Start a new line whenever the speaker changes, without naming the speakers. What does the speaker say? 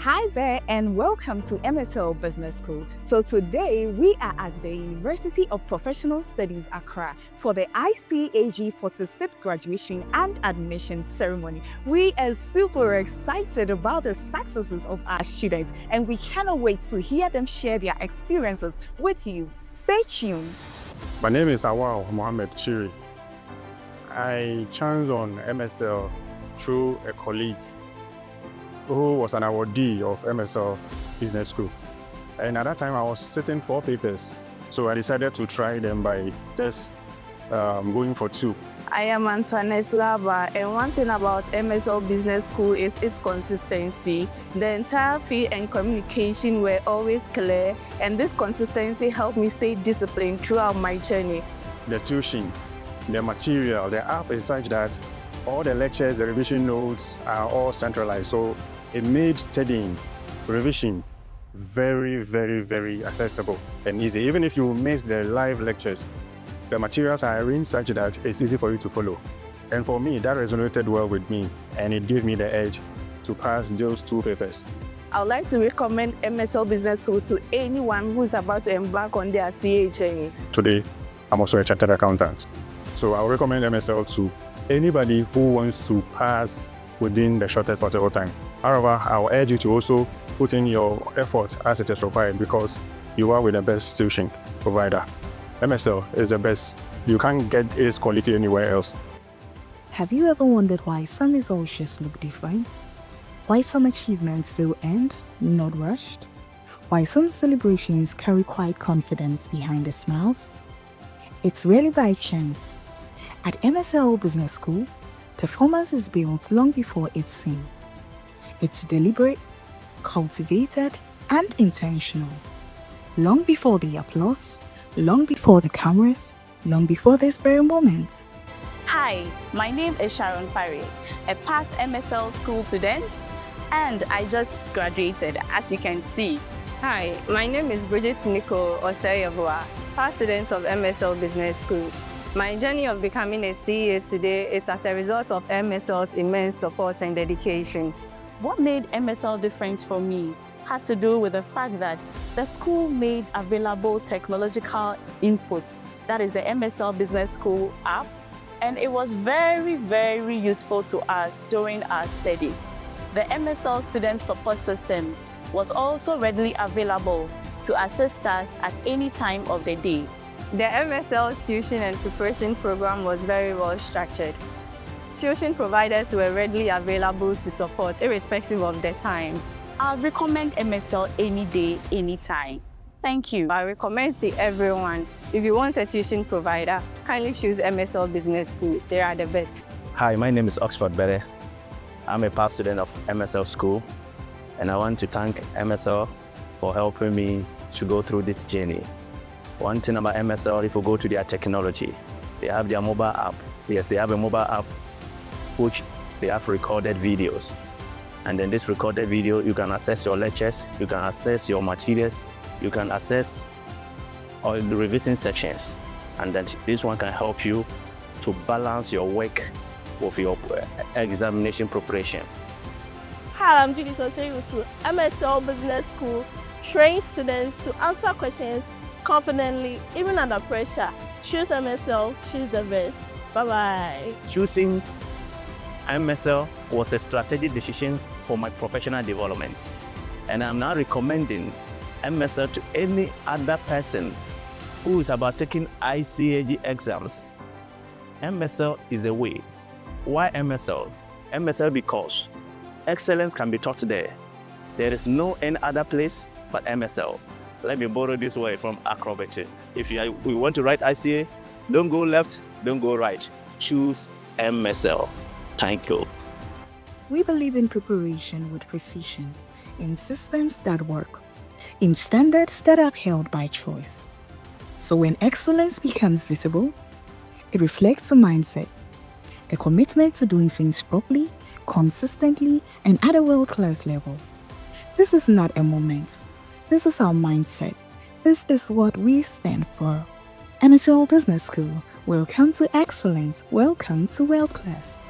Hi there and welcome to MSL Business School. So today we are at the University of Professional Studies, Accra for the ICAG 46th graduation and admission ceremony. We are super excited about the successes of our students and we cannot wait to hear them share their experiences with you. Stay tuned.
My name is Awal Mohammed Chiri. I chanced on MSL through a colleague who was an awardee of MSL Business School. And at that time, I was sitting 4 papers. So I decided to try them by just going for 2.
I am Antoinette Laba, and one thing about MSL Business School is its consistency. The entire fee and communication were always clear, and this consistency helped me stay disciplined throughout my journey.
The tuition, the material, the app is such that all the lectures, the revision notes are all centralized. So it made studying, revision, very, very, very accessible and easy. Even if you miss the live lectures, the materials are arranged such that it's easy for you to follow. And for me, that resonated well with me, and it gave me the edge to pass those 2 papers.
I would like to recommend MSL Business School to anyone who is about to embark on their CA journey.
Today, I'm also a chartered accountant. So I would recommend MSL to anybody who wants to pass within the shortest possible time. However, I will urge you to also put in your effort as it is required because you are with the best tuition provider. MSL is the best. You can't get its quality anywhere else.
Have you ever wondered why some results just look different? Why some achievements feel earned, not rushed? Why some celebrations carry quiet confidence behind the smiles? It's really by chance. At MSL Business School, performance is built long before it's seen. It's deliberate, cultivated, and intentional. Long before the applause, long before the cameras, long before this very moment.
Hi, my name is Sharon Parry, a past MSL school student, and I just graduated, as you can see.
Hi, my name is Bridget Nico Oseyeboa, past student of MSL Business School. My journey of becoming a CA today is as a result of MSL's immense support and dedication.
What made MSL different for me had to do with the fact that the school made available technological input, that is the MSL Business School app, and it was very, very useful to us during our studies. The MSL student support system was also readily available to assist us at any time of the day.
The MSL tuition and preparation program was very well structured. Tuition providers were readily available to support, irrespective of the time.
I recommend MSL any day, anytime. Thank you.
I recommend to everyone, if you want a tuition provider, kindly choose MSL Business School. They are the best.
Hi, my name is Oxford Bede. I'm a past student of MSL School, and I want to thank MSL for helping me to go through this journey. One thing about MSL, if you go to their technology, they have their mobile app. Yes, they have a mobile app which they have recorded videos. And then this recorded video, you can access your lectures, you can access your materials, you can access all the revision sections. And then this one can help you to balance your work with your examination preparation.
Hi, I'm Judy Soseyusu. MSL Business School trains students to answer questions confidently, even under pressure. Choose MSL, choose the best. Bye-bye.
Choosing MSL was a strategic decision for my professional development. And I'm now recommending MSL to any other person who is about taking ICAG exams. MSL is a way. Why MSL? MSL because excellence can be taught there. There is no any other place but MSL. Let me borrow this word from acrobatic. If you want to write ICA, don't go left, don't go right. Choose MSL. Thank you.
We believe in preparation with precision, in systems that work, in standards that are upheld by choice. So when excellence becomes visible, it reflects a mindset, a commitment to doing things properly, consistently, and at a world-class level. This is not a moment. This is our mindset. This is what we stand for. MSL Business School. Welcome to excellence. Welcome to world class.